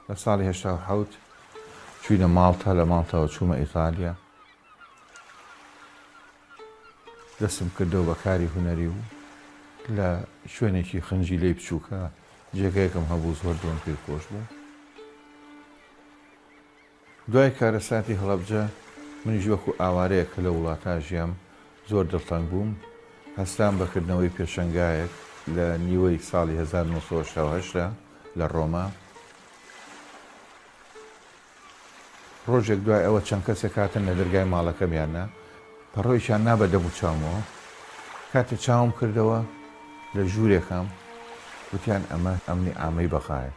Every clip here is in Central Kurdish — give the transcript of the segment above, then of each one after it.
لە ساڵی هێشتا و حەوت چوینە ماڵتا، لە ماڵتەوە چوومە ئیتالیا. دەستم کردەوە بە کاری هونەری و لە شوێنێکی خنجی لێی بچووکە جێگەیەکم هەبوو زۆر دڵم پێ خۆش بوو. دوای کارەساتی هەڵەبجە منیش وەکو ئاوارەیە کە لە وڵاتە ژیام زۆر دڵتەنگ بووم، هەستام بەکردنەوەی پێشەنگایەک لە نیوەی ساڵی 1970 لە ڕۆما. ڕۆژێک دوای ئەوە چەند کەسێک هاتن لە دەرگای ماڵەکەمیانە، پەڕۆیشان نابە دەبوو چاومەوە. کاتێک چاوم کردەوە لە ژوورێکم وتیان ئەمە ئەمنی ئامەی بەخایە.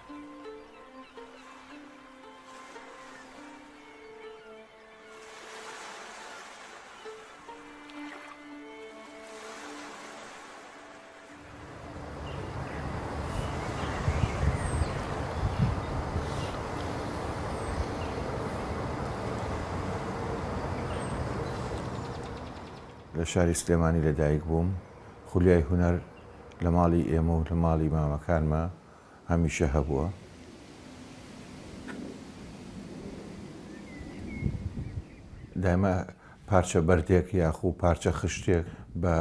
لە شاری سلێمانی لەدایک بووم. خولیای هونەر لە ماڵی ئێمە و لە ماڵی مامەکانمە هەمیشە هەبووە. دایمە پارچە بەردێک یاخو پارچە خشتێک بە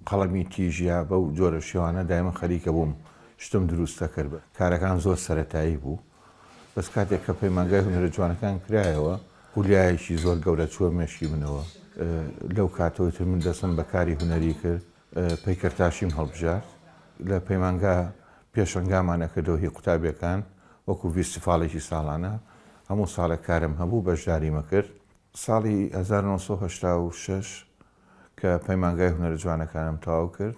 قەڵەمی تیژیا بەو جۆرە شێوانە دایمە خەریکە بووم شتم دروستە کرد. کارەکان زۆر سەرەتایی بوو. بەس کاتێک کە پەیمانگای هونەرە جوانەکان کرایەوە خولیایەکی زۆر گەورە چوە مێشکی منەوە. لەو کاتەوەتر من دەستم بە کاری هونەری کرد، پەیکەرتاشیم هەڵبژارد. لە پەیمانگا پێشەنگامانە کردەوە هی قوتابیەکان وەکو فیستیڤاڵێکی ساڵانە. هەموو ساڵێک کارم هەبوو بەشداریمە کرد. ساڵی 1986 کە پەیمانگای هونەرە جوانەکانم تەواو کرد،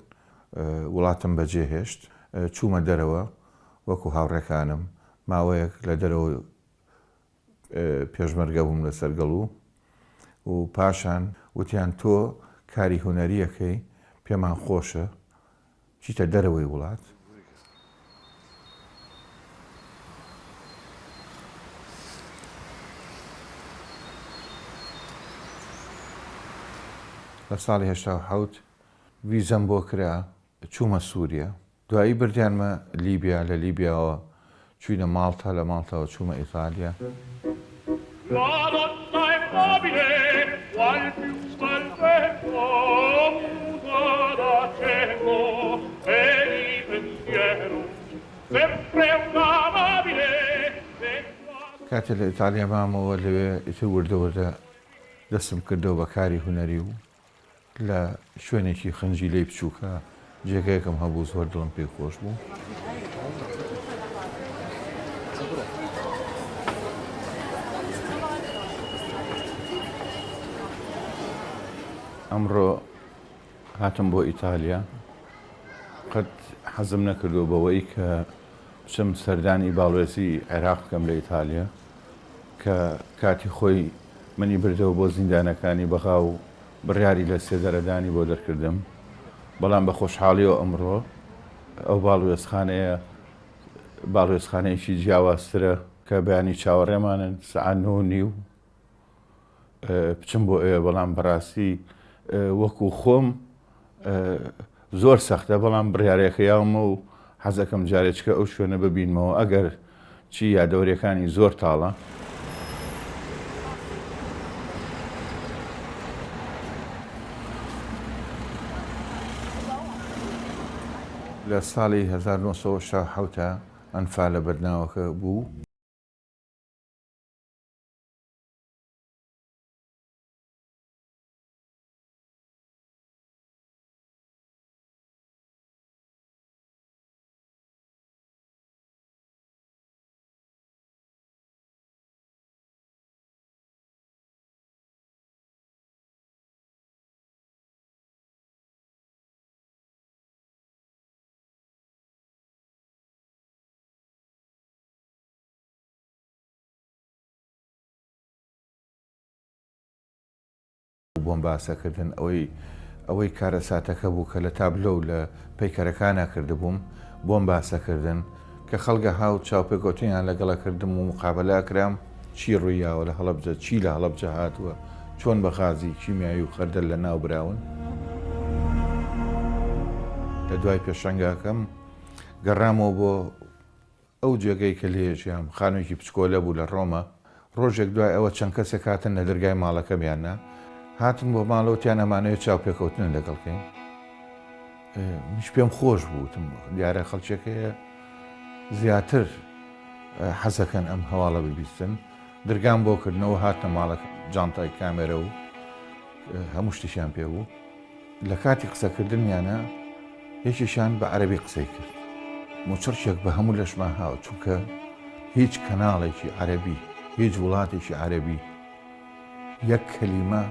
وڵاتم بەجێهێشت، چوومە دەرەوە وەکو هاوڕێکانم. ماوەیەک لە دەرەوە پێشمەرگە بووم لە سەرگەڵوو و پاشان وتیان تۆ کاری هونەریەکەی پێمان خۆشە، چیتە دەرەوەی وڵات. لە ساڵی 1970 ویزەم بۆ کرا، چوومە سووریا. دوایی بردیانمە لیبیا، لە لیبیاوە چوینە ماڵتا، لە ماڵتەوە چوومە ئیتالیا. کاتێ لە ئیتالیا مامەوە لەوێ ئیتر وردەوردە دەستم کردەوە بە کاری هونەری و لە شوێنێکی خنجی لێی بچووکە جێگەیەکم هەبوو زۆر دڵم پێ خۆش بوو. ئەمڕۆ هاتم بۆ ئیتالیا. قەت حەزم نەکردو بەوەی کە بچم سەردانی باڵێزی عێراق بکەم لە ئیتالیا، کە کاتی خۆی منی بردەوە بۆ زیندانەکانی بەغا و بڕیاری لە سێدەرەدانی بۆ دەرکردم. بەڵام بە خۆشحاڵیەوە ئەمڕۆ ئەو باڵوێزخانەیە باڵوێزخانەیەکی جیاوازترە کە بەیانی چاوەڕێمانن سەعات 9:30 بچم بۆ ئێوە. بەڵام بەڕاستی وەکو خۆم زۆر سەختە، بەڵام بڕیارێکەیاومە و حەزەکەم جارێککە ئەو شوێنە ببینمەوە. ئەگەر چی یادەوەریەکانی زۆر تاڵە. لە ساڵی 1970 ئەنفا لە بەرناوەکە بوو. بۆمباسەکردن ئەوەی کارەساتەکە بوو کە لە تابلۆ و لە پەیکەرەکانە کردبووم، بۆمباسەکردن کە خەڵگە هاو چاوپێکۆتیان لەگەڵە کردم و مقابلە کرام چی ڕوویاوە لە هەڵەبجە، چی لە هەڵەبجە هاتووە، چۆن بە غازی کیمیایی و خەردەل لە ناو براون. لە دوای پێشەنگاکەم گەڕامەوە بۆ ئەو جێگەی کە لێژیام خانوویەکی پچکۆلە بوو لە ڕۆمە ڕۆژێک دوای ئەوە چەند کەسێک هاتن لە دەرگای ماڵەکەمیاننا هاتن بۆ ماڵەوتیان ئەمانەیە چاو پێکەوتنن لەگەڵکەین منیش پێم خۆش بووتم دیارە خەڵکێکەیە زیاتر حەزەکەن ئەم هەواڵە ببیستن دەرگام بۆ کردنەوە هاتنە ماڵەکە جانتای کامێرە و هەموو شتیشیان پێ بوو لە کاتی قسەکردنیانە یەکیشان بە عەرەبی قسەی کرد موچڕچێک بە هەموو لەشما هاو چونکە هیچ کەناڵێکی عەرەبی هیچ وڵاتێکی عەرەبی یەک کەلیمە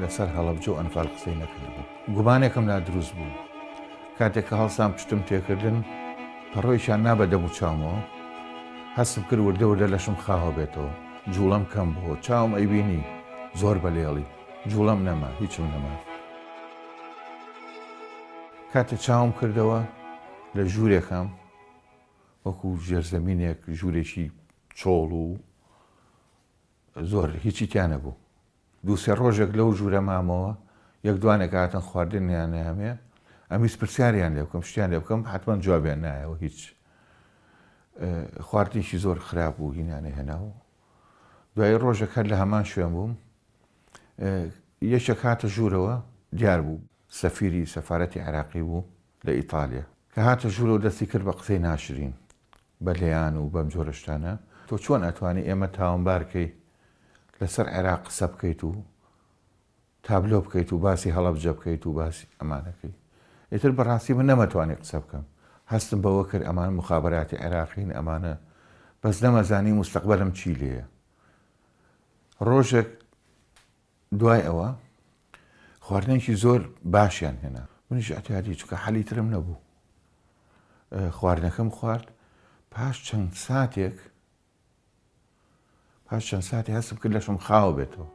لەسەر هەڵەبجە و ئەنفال قسەی نەکردبوو گومانێکم لا دروست بوو کاتێک کە هەڵسام پشتم تێکردن پەڕۆیشان نابە دەبوو چاومەوە هەستم کرد وردە وردە لەشم خاوە بێتەوە جوڵەم کەم بووە چاوم ئەیبینی زۆر بەلێڵی جوڵەم نەما هیچم نەما کاتێ چاوم کردەوە لە ژوورێکم وەکو ژێرزەمینێک ژوورێکی چۆڵ و زۆر هیچی تیانە بوو دووسێ ڕۆژێک لەو ژوورە مامەوە یەک دوانێک هاتن خواردنیان هەمێ ئەمیس پرسیاریان لێ بکەم شتیان لێ بکەم حتمما جوابیان نایەوە هیچ خواردنیشی زۆر خراپ بوو هینانێ هێناوە دوای ڕۆژێک هەر لە هەمان شوێن بووم یەکێک هاتە ژوورەوە دیار بوو سەفیری سەفارەتی عێراقی بوو لە ئیتالیا کە هاتە ژوورەوە دەستی کرد بە قسەی ناشرین بە لێیان و بەم جۆرە شتانە تۆ چۆن ئەتوانی ئێمە تاوانبارکەی لەسەر عێراق قسە بکەیت و تابلۆ بکەیت و باسی هەڵەبجە بکەیت و باسی ئەمانەکەی ئیتر بەڕاستی من نەمەتوانی قسە بکەم هەستم بەوە کرد ئەمان مخابراتی عێراقین ئەمانە بەس نەمەزانی مستەقبەلم چی لێیە ڕۆژێک دوای ئەوە خواردنێکی زۆر باشیان هێنا منیش ئەتیادی چکە حەلی ترم نەبوو خواردنەکەم خوارد پاش چەند ساتی هەستم کرد لەشم خاوە بێتەوە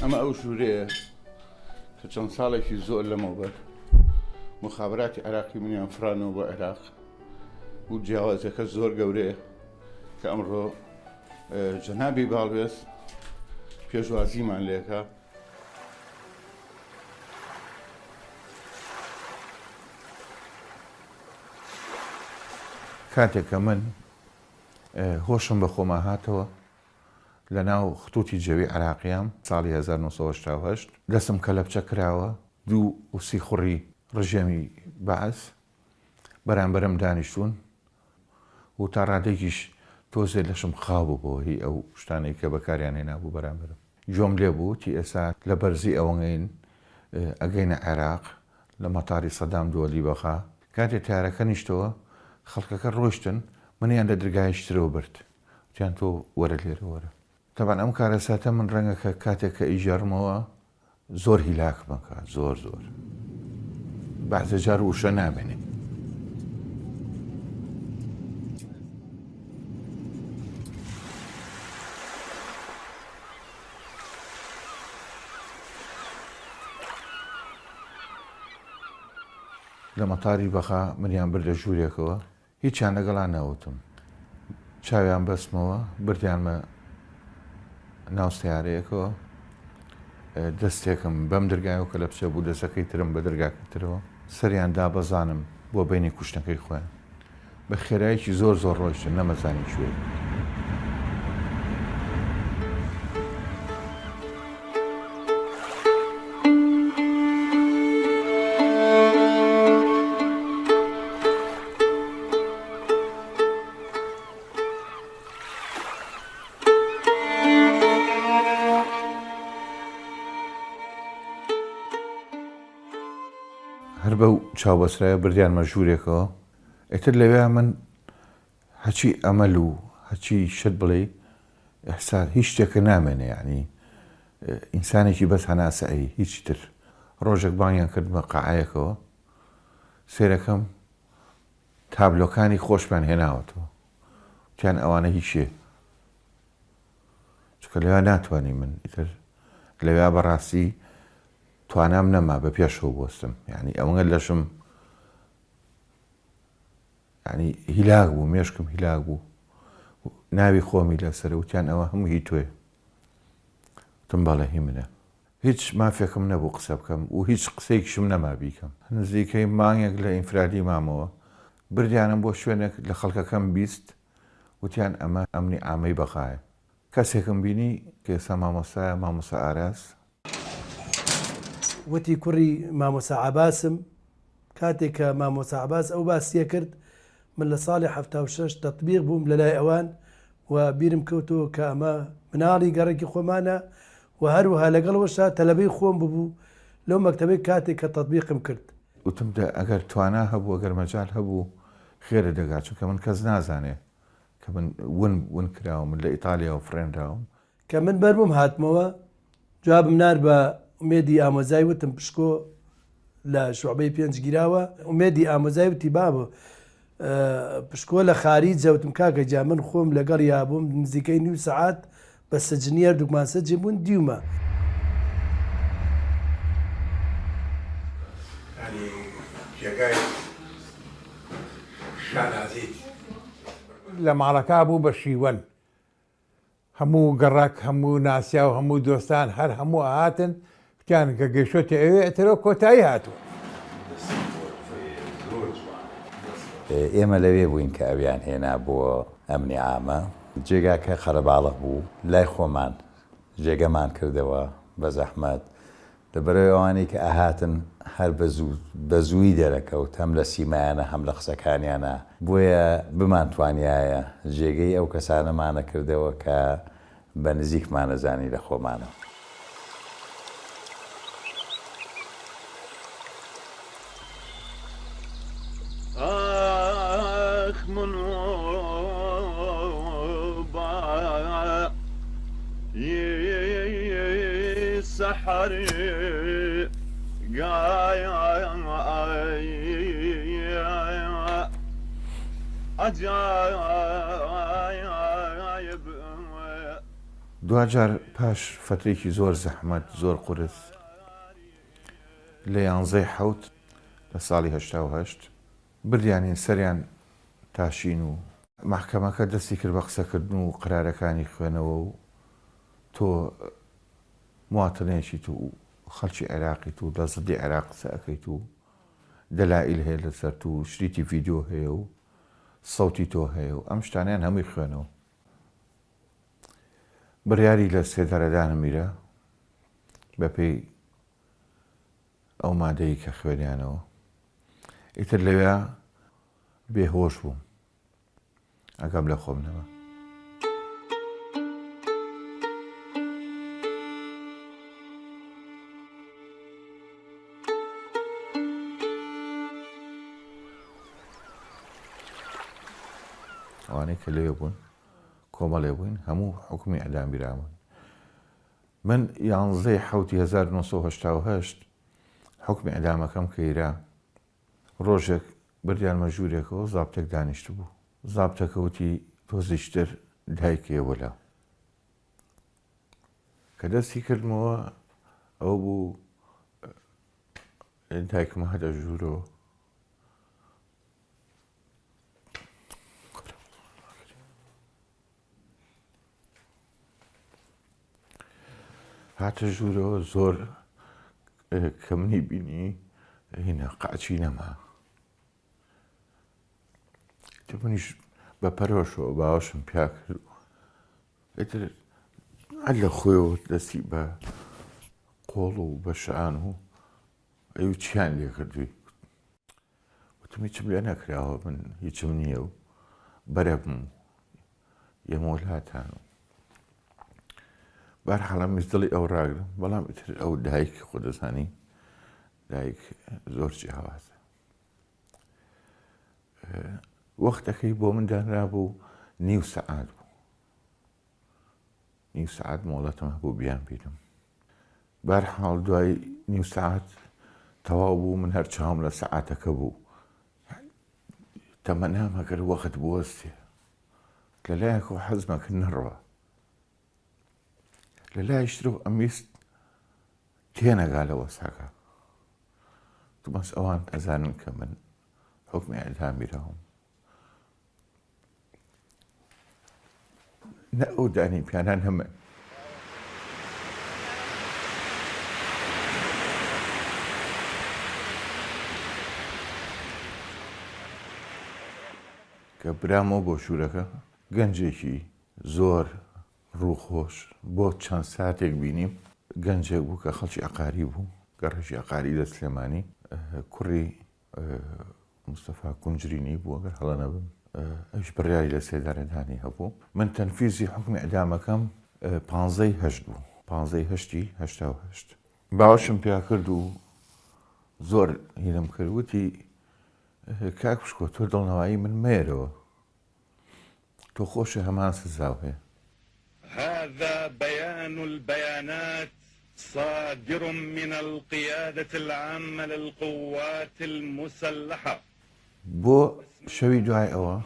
ئەمە ئەو ژوورەیە کە چەند ساڵێکی زۆر لەمەوبەر مخابراتی عێراقی منیان فرانەوە بە عێراق و جیاوازەکە زۆر گەورەیە کە ئەمڕۆ جەنابی باڵێز پێشوازیمان لێکە کاتێک کە من هۆشم بە خۆما هاتەوە لە ناو خطوتی جەوی عێراقیام ساڵی 1970 دەستم کەلەپچە کراوە دوو وسی خوڕی ڕژێمی بەعەز بەرامبەرم دانیشتون و تا ڕادێکیش تۆزێ لەشم خاو بوو هی ئەو شتانەی کە بەکاریان هێنابوو بەرامبەرم جۆم لێ بوو تی ئێستا لە بەرزی ئەوەنگەین ئەگەینە عێراق لە مەتاری سەدام دووەلی بەخا کاتێ تارەکە نیشتەوە خەڵکەکە ڕۆشتن منیان لە دەرگایشترەوە برد تیان تۆ وەرە لێرە وەرە تەبان ئەم کارەساتە من ڕەنگە کە کاتێک کە ئیژارمەوە زۆر هیلاک بکە زۆر بەعزە جار وشە نامێنێ لە مەتاری بەخا منیان بردە ژوورێکەوە هیچیان لەگەڵان نەوتم چاویان بەسمەوە بردیانمە ناو سیارەیەکەوە دەستێکم بەم دەرگایەوە کە لە بچە بوو دەستەکەی ترم بە دەرگاکەی ترەوە سەریان دابەزانم بۆ بینی کوشتنەکەی خۆیان بە خێرایەکی زۆر ڕۆیشتن نەمەزانی شوێ هەر بەو چاوبەسرایە بردیانمە ژوورێکەوە. ئیتر لەوێ من هەچی ئەمەل و هەچی شت بڵێ ئەحسان هیچ شتێکە نامێنێ، یعنی ئینسانێکی بەس هەناسایی هیچ تر. ڕۆژێک بانگیان کرد بە قەعایەکەوە، سێرەکەم تابلۆکانی خۆشمان هێناوەتەوە، وتیان ئەوانە هیچیە، چکە لەوێ ناتوانانی من ئیتر لەوێ بەڕاستی توانام نەما بە پێشەوە بۆستم، یعنی ئەوەنگە لەشم ینی هیلاک بوو، مێشکم هیلاک بوو، ناوی خۆمی لەسەر وتیان ئەوە هەموو هی تۆیە. وتم بەڵێ هی منە. هیچ مافێکم نەبوو قسە بکەم و هیچ قسەیەکیشم نەما بیکەم. نزیکەی مانگێک لە ئینفرادی مامەوە بردیانم بۆ شوێنێک لە خەڵکەکەم بیست، وتیان ئەمە ئەمنی ئامەی بەخایە. کەسێکم بینی کە ئێستا مامۆستایە، مامۆستا ئاراس. وتی کوڕی مامۆستا عەباسم. کاتێک کە مامۆستا عەباس ئەو باسیە کرد، من لە ساڵی 76 تەطبیق بووم لە لای ئەوان و بیرم کەوتەوە کە ئەمە مناڵی گەڕێکی خۆمانە و هەروەها لەگەڵەوەشدا تەلەبەی خۆم ببوو لەو مەکتەبەی کاتێک کە تەطبیقم کرد. وتم ئەگەر توانا هەبوو، ئەگەر مەجال هەبوو خێرە دەگات، چونکە من کەس نازانێ کە من ون کراوم، من لە ئیتالیا و فڕێنراوم. کە من بەربووم هاتمەوە، جوابم نار بە ئومێدی ئامۆزای، وتم پشکۆ لە شوعبەی 5 گیراوە. ئومێدی ئامۆزای وتی بابە پشکۆ لە خاریجە. وتم کاکە جا من خۆم لەگەڵ یابووم نزیکەی 9 سەعات بە سەجنیەر دوگمان سەجێ بوون دیومە. لە ماڵەکە بوو بە شیوەن، هەموو گەڕک، هەموو ناسیا و هەموو دۆستان هەر هەموو هاتن، وتیان کە گەیشتۆتە ئەوێ ئەتەرەوە کۆتایی هاتووە. ئێمە لەوێ بووین کە ئەویان هێنا بۆ ئەمنی عامە. جێگاکە خەرەباڵغ بوو، لای خۆمان جێگەمان کردەوە بە زەحمەت، لەبەرەوەی ئەوانەی کە ئاهاتن هەر بە زووی دەرەکەوت، هەم لە سیمایانە هەم لە قسەکانیانە، بۆیە بمانتوانایە جێگەی ئەو کەسانەمانە کردەوە کە بە نزیکمانەزانی لە خۆمانە. دوجار پاش فترێکی زۆر زەحمەت، زۆر قورس، لە 11 حەوت لە ساڵی 88 بردیانین سەریان تاشین و محکەمەکە دەستی کرد بە قسەکردن و قرارەکانی خوێنەوە و تۆ مواتنێکی و خەڵکی عێراقی و لە زەدی عێراق قسە ئەەکەیت و دەلائیل هەیە لەسەر و شریتی ڤیدیۆ هەیە و سەوتی تۆ هەیە و ئەم شتانیان هەمووی خوێنەوە. بڕیاری لە سێدەرەدانم میرە بە پێی ئەو مادەی کە خوێنیانەوە. ئیتر لەوێ بێهۆش بووم، ئەگەم لە خۆم نەما. ئەوانەی کە لەوێ بوون کۆمەڵێ بووین، هەموو حکومی ئەدام بیرامون. من 11 حەوتی 1980 حکمی ئەدامەکەم کەیرا. ڕۆژێک بردیانمە ژوورێکەوە، زابتێک دانیشت بوو. زابتەکە وتی تۆ زیشتر دایکێ وەلا. کە دەستی کردمەوە ئەو بوو دایکمە هەدە ژوورەوە. هاتە ژوورەوە، زۆر کە منی بینی هینە قاچی نەما. منیش بە پەرۆشەوە باوەشم پیا کرد، ئیتر هەر لە خۆیەوە دەستی بە قۆڵ و بە شان و ئەو چیان لێ کردووی. وتم هیچم لێ نەکراوە، من هیچم نییە و بەرە بم یەمە وڵاتان و بەرحەڵە میز دڵی ئەو ڕاگرم. بەڵام ئیتر ئەو دایک خۆ دەزانی دایک زۆر جیاوازە. وەختەکەی بۆ من دانرابوو نیو سەعات بوو. نیو سەعات مۆڵەتم هەبوو بیان بیرم. بەرحاڵ دوای نیو سەعات تەواو بوو، من هەر چاوم لە سەعاتەکە بوو. تەمەنام ئەگەر وەخت بوەستێ لەلایەکەوە حەزمەکە نەڕوە، لەلایشترەوە ئەمیست تێنەگا لە وەساکە. بەس ئەوان ئەزانن کە من حکمی ئەعدام بیراوم. نە ئەو دانی پیانان هەمە کە برامەوە بۆ شوورەکە گەنجێکی زۆر ڕووخۆش بۆ چەند ساتێک بینیم. گەنجێک بوو کە خەڵکی عەقاری بوو، گەڕەشی عەقاری لە سلێمانی، کوڕی مستەفا کونجرینی بوو ئەگەر هەڵە نەبم. ئەوش بڕیاری لە سێدارەدانی هەبوو. من تەنفیزی حکمی ئەعدامەکەم 15/8 بوو، 15/8/88. باوەشم پیا کرد و زۆر هیلم کرد، وتی کاک پشکۆ تۆ دڵنەوایی من مێرەوە، تۆ خۆشە هەمان سزاو هەیە. هذا بيان البيانات صادر من القيادة العامة للقوات المسلحة. بۆ شەوی دوای ئەوە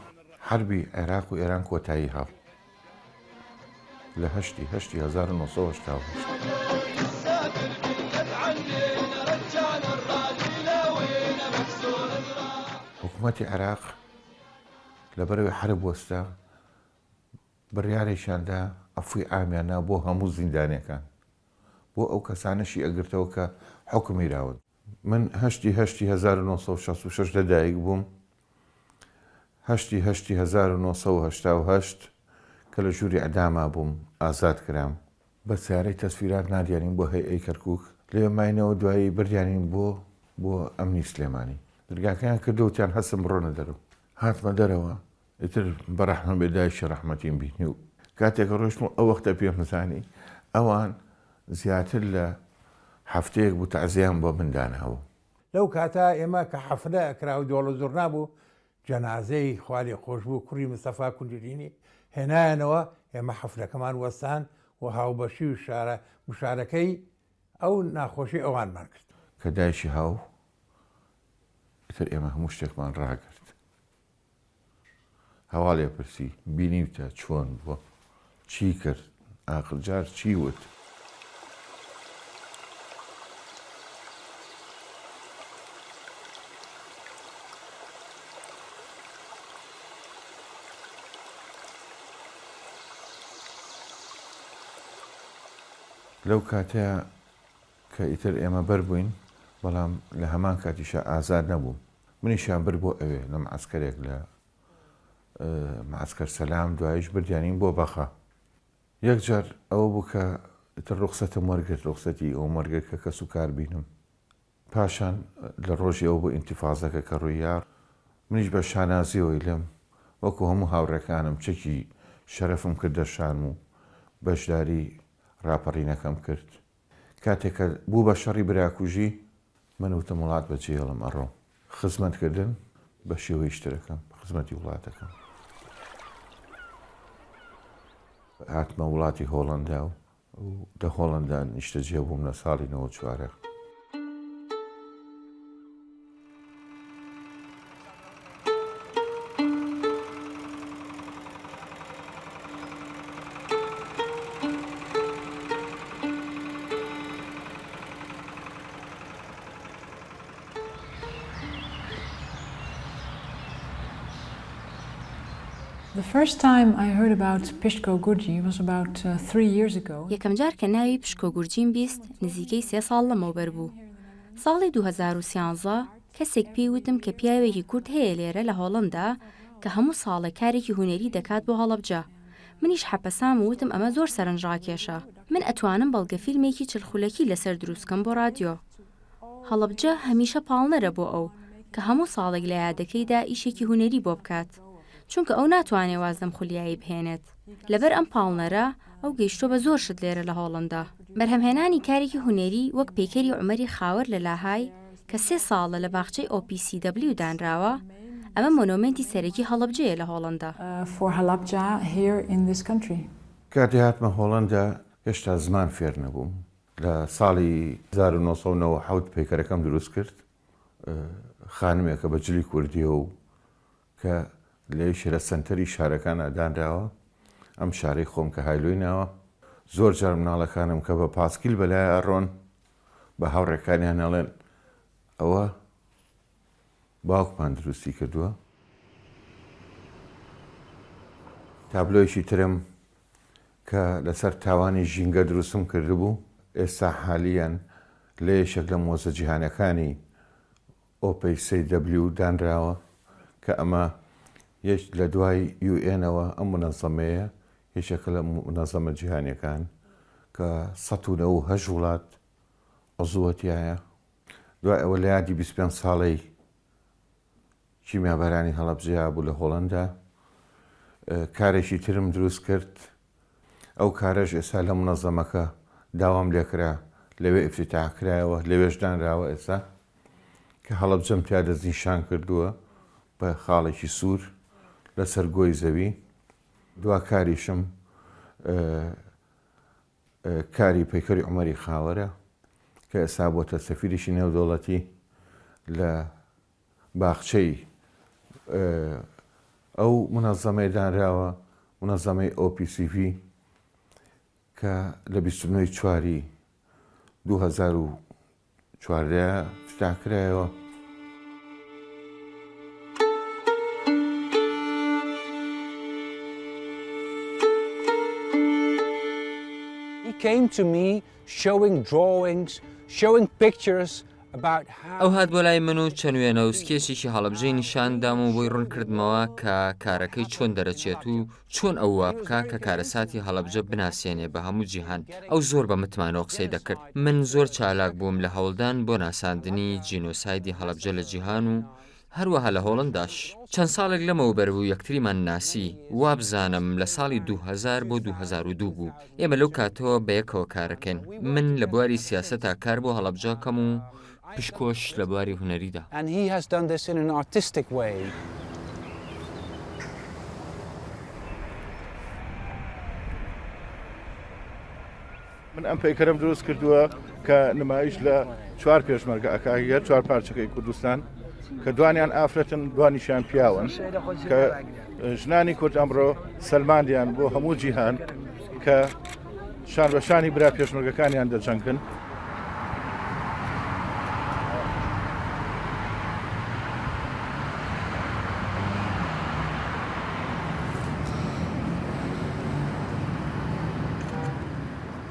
حربی عێراق و ئێران کۆتایی هاو لە 1988. حکوومەتی عێراق لەبەرەوەی حرب وەستا بڕیارێکیاندا ئەفوی ئامیانە بۆ هەموو زیندانیەکان، بۆ ئەو کەسانەشی ئەگرتەوە کە حکمی راون. من 1966 لەدایک بووم. 1988 کە لە ژووری ئەداما بووم ئازاد کرام. بە سیارەی تەسفیرات نادیانین بۆ هەیئەی کەرکووک، لێ ماینەوە دوایی بردیانین بۆ ئەمنی سلێمانی. دەرگاکەیان کردوتیان هەستم بڕۆنە دەرەوە. هاتمە دەرەوە، ئیتر بەڕەحمە بێدایشی ڕەحمەتیم بینی و کاتێکە ڕۆشتم ئەو وەختە پێم نزانی ئەوان زیاتر لە هەفتەیەک بوو تەعزیەیان بۆ من داناوە. لەو کاتا ئێمە کە حەفلە ئەکرا و دۆڵە زۆر نابوو، جەنازەی خوالی خۆش بوو کوڕی مستەفا کونجرینی هێنایەنەوە، ئێمە حەفلەکەمان وەستان و هاوبەشی و مشارەکەی ئەو ناخۆشی ئەوانمان کرد. کە دایشی هاو ئیتر ئێمە هەموو شتێکمان ڕاگرت. هەوا لێ پرسی بینیوتە چۆن بووە، چی کرد، ئاخرجار چی وت. لەو کاتەیە کە ئیتر ئێمە بەربووین، بەڵام لە هەمان کاتیشە ئازاد نەبووم. منیشیان بر بۆ ئەوێ لە معسکەرێک لە معسکەر سەلام، دوایش بردیانین بۆ بەخە. یەکجار ئەوە بوو کە ئیتر ڕوخسەتم وەرگرت، ڕوخسەتی ئەو وەرگرت کە کەس و کار بینم. پاشان لە ڕۆژی ئەو بۆ ئینتیفازەکە کە ڕوویار، منیش بە شانازیەوەی لەم وەکو هەموو هاوڕەکانم چەکی شەرەفم کردە شان و بەشداری راپەڕینەکەم کرد. کاتێککە بوو بە شەڕی براکوژی، من وتم وڵات بەجێڵم ئەڕۆ خزمەتکردن بە شێوەی شتەکەم، خزمەتی وڵاتەکەم. هاتمە وڵاتی هۆڵەندا و لە هۆڵەندا نیشتەجێ بووم لە ساڵی 94. The first time I heard about Pishko Gurji was about 3 years ago. یەکەم جار کە ناوی پشکۆ گورجیم بیست نزیکەی 3 ساڵ لەمەوبەر بوو. ساڵی 2013 کەسێک پێی وتم کە پیاوێکی کورد هەیە لێرە لە هۆڵەندا کە هەموو ساڵە کارێکی هونەری دەکات بۆ هەڵەبجە. منیش حەپەسام و وتم ئەمە زۆر سەرنجڕاکێشە. من ئەتوانم بەڵگە فیلمێکی چلخولەکی لەسەر دروستکەم بۆ رادیۆ. هەڵەبجە هەمیشە پاڵنەرە بۆ ئەو کە هەموو ساڵێک لە یادەکەیدا ئیشێکی هونەری بۆ بکات. چونکە ئەو ناتوانێ وازدەم خولیایی بهێنێت. لەبەر ئەم پاڵنەرە ئەو گەیشتۆ بە زۆر شت لێرە لە هۆڵەندا. بەرهەمهێنانی کارێکی هونەری وەک پێکەری عومەری خاوەر لە لاهای کە 3 ساڵە لە باخچەی OPCW دانراوە ئەمە مۆنۆمنتی سەرەکی هەڵەبجەیە لە هۆڵەندا. For Halabja here in this country. کاتی هاتمە هۆڵەندا هێشتا زمان فێر نەبووم. لە ساڵی 1990 پیکەرەکەم دروست کرد خانمێکە بە جلی کوردیە و کە لێ شێرە سنتەری شارەکانە دانراوە ئەم شارەی خۆم کە هایلۆی ناوە زۆر جار مناڵەکانم کە بە پاسکیل بەلای ئەڕۆن بە هاوڕێکانیان هەڵێن ئەوە باوکمان دروستی کردووە. تابلۆیەکی ترم کە لەسەر تاوانی ژینگە دروستم کردبوو ئێستا حالیان لە یەشێک لە مۆزە جیهانەکانی OPCW دانراوە کە ئەمە یەک لە دوای UN-ەوە ئەم منەزەمەیە یەکێکە لە منەزەمە جیهانیەکان کە 198 وڵات عزوەتیایە. دوای ئەوە لە یادی 25 ساڵەی کیمیابەرانی هەڵەبجەیە بوو لە هۆڵەندا کارێکی ترم دروست کرد. ئەو کارەش ئێستا لە منەزەمەکە داوام لێکرا لەوێ ئیفتتاحکرایەوە لەوێش دانراوە ئێستا کە هەڵەبجەم تیا دەستنیشان کردووە بە خاڵێکی سوور لەسەر گۆی زەوی. دوا کاریشم کاری پەیکەری عومەری خاوەرە کە ئێستا بۆتە سەفیریشی نێودەوڵەتی لە باخچەی ئەو منەزەمەی دانراوە منەزەمەی OPCV کە لە 29/4 2014 افتتاحکرایەوە. He came to me showing drawings, showing pictures about how ئەو هات بۆ لای من و چەند وێنە و سکێچێکی هەڵەبجەی نیشاندام و بۆی ڕوون کردمەوە کە کارەکەی چۆن دەرەچێت و چۆن ئەو وا بکە کە کارەساتی هەڵەبجە بناسیێنێ بە هەموو جیهان. ئەو زۆر بە متمانەوە قسەی دەکرد. من زۆر چالاک بووم لە هەوڵدان بۆ ناساندنی جینۆسایدی هەڵەبجە لە جیهان و هەروەها لە هۆڵنداش. چەند ساڵێک لەمەوە بەربوو یەکتریمان ناسی وابزانم لە ساڵی 2000 بۆ 2002 بوو. ئێمە لەو کاتەوە بە یەکەوە کارەکەن. من لە بواری سیاسەتا کار بۆ هەڵەبجەکەم و پشکۆش لە بواری هونەریدا. and he has done this in an artistic way. من ئەم پەیکەرم دروست کردووە کە نمایش لە 4 پێشمەرگە ئەکاگەر 4 پارچەکەی کوردستان کە دوانیان ئافرەتن دوانیشیان پیاون کە ژنانی کورد ئەمڕۆ سەلماندیان بۆ هەموو جیهان کە شان بەشانی برا پێشمەرگەکانیان دەجەنگن.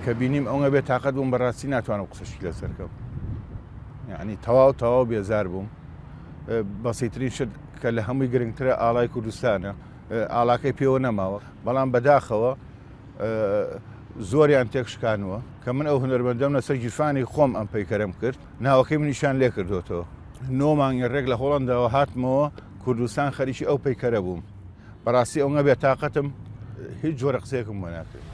کە بینیم ئەوە بێت تااقەت بووم بەڕاستی ناتوانم قسەشی لەسەرکەم. یعنی تەواو بێزار بووم. بەسیترین شت کە لە هەمووی گرنگترە ئاڵای کوردستانە ئاڵاکەی پێوە نەماوە بەڵام بەداخەوە زۆریان تێکشکانوە کە من ئەو هونەرمەندەم لەسەر گیرفانی خۆم ئەم پەیکەرم کرد ناوەکەی منیشان لێ کردوتەوە. 9 مانگی ڕێک لە هۆڵندەوە هاتمەوە کوردستان خەریکی ئەو پەیکەرە بووم. بەڕاستی ئەوە بێت تااقەتم هیچ جۆرە قسەیەکم بۆ ناکرد.